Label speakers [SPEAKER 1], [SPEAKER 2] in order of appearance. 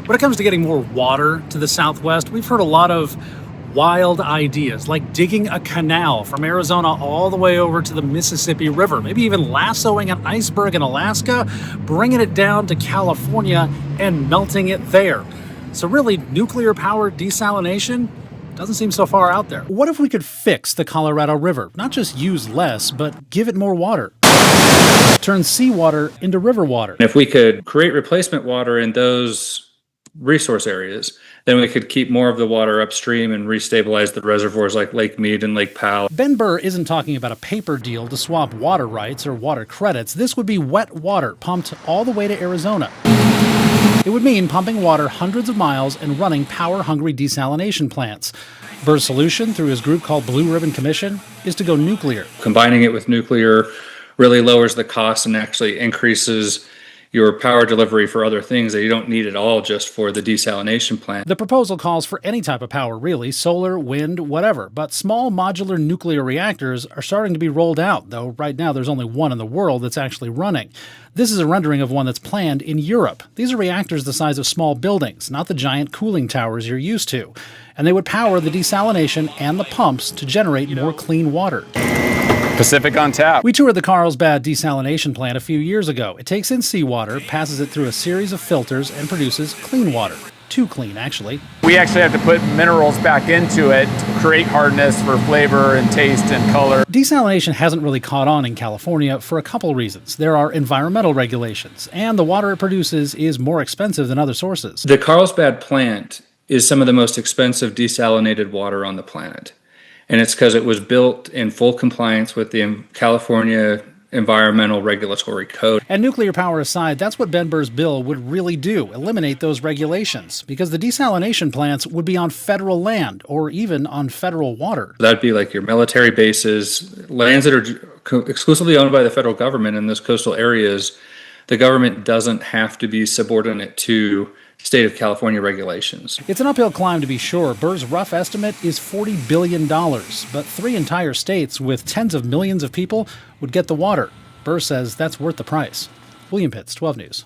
[SPEAKER 1] When it comes to getting more water to the Southwest, we've heard a lot of wild ideas, like digging a canal from Arizona all the way over to the Mississippi River, maybe even lassoing an iceberg in Alaska, bringing it down to California and melting it there. So really, nuclear-powered desalination doesn't seem so far out there. What if we could fix the Colorado River? Not just use less, but give it more water. Turn seawater into river water.
[SPEAKER 2] If we could create replacement water in those resource areas, then we could keep more of the water upstream and restabilize the reservoirs like Lake Mead and Lake Powell.
[SPEAKER 1] Ben Burr isn't talking about a paper deal to swap water rights or water credits. This would be wet water pumped all the way to Arizona. It would mean pumping water hundreds of miles and running power-hungry desalination plants. Burr's solution, through his group called Blue Ribbon Commission, is to go nuclear.
[SPEAKER 2] Combining it with nuclear really lowers the cost and actually increases your power delivery for other things that you don't need at all just for the desalination plant.
[SPEAKER 1] The proposal calls for any type of power, really, solar, wind, whatever. But small modular nuclear reactors are starting to be rolled out, though right now there's only one in the world that's actually running. This is a rendering of one that's planned in Europe. These are reactors the size of small buildings, not the giant cooling towers you're used to. And they would power the desalination and the pumps to generate more clean water.
[SPEAKER 3] Pacific on tap.
[SPEAKER 1] We toured the Carlsbad desalination plant a few years ago. It takes in seawater, passes it through a series of filters, and produces clean water. Too clean, actually.
[SPEAKER 3] We actually have to put minerals back into it to create hardness for flavor and taste and color.
[SPEAKER 1] Desalination hasn't really caught on in California for a couple reasons. There are environmental regulations, and the water it produces is more expensive than other sources.
[SPEAKER 2] The Carlsbad plant is some of the most expensive desalinated water on the planet. And it's because it was built in full compliance with the California Environmental Regulatory Code.
[SPEAKER 1] And nuclear power aside, that's what Ben Burr's bill would really do, eliminate those regulations, because the desalination plants would be on federal land or even on federal water.
[SPEAKER 2] That'd be like your military bases, lands that are exclusively owned by the federal government in those coastal areas. The government doesn't have to be subordinate to state of California regulations.
[SPEAKER 1] It's an uphill climb, to be sure. Burr's rough estimate is $40 billion, but 3 entire states with tens of millions of people would get the water. Burr says that's worth the price. William Pitts, 12 News.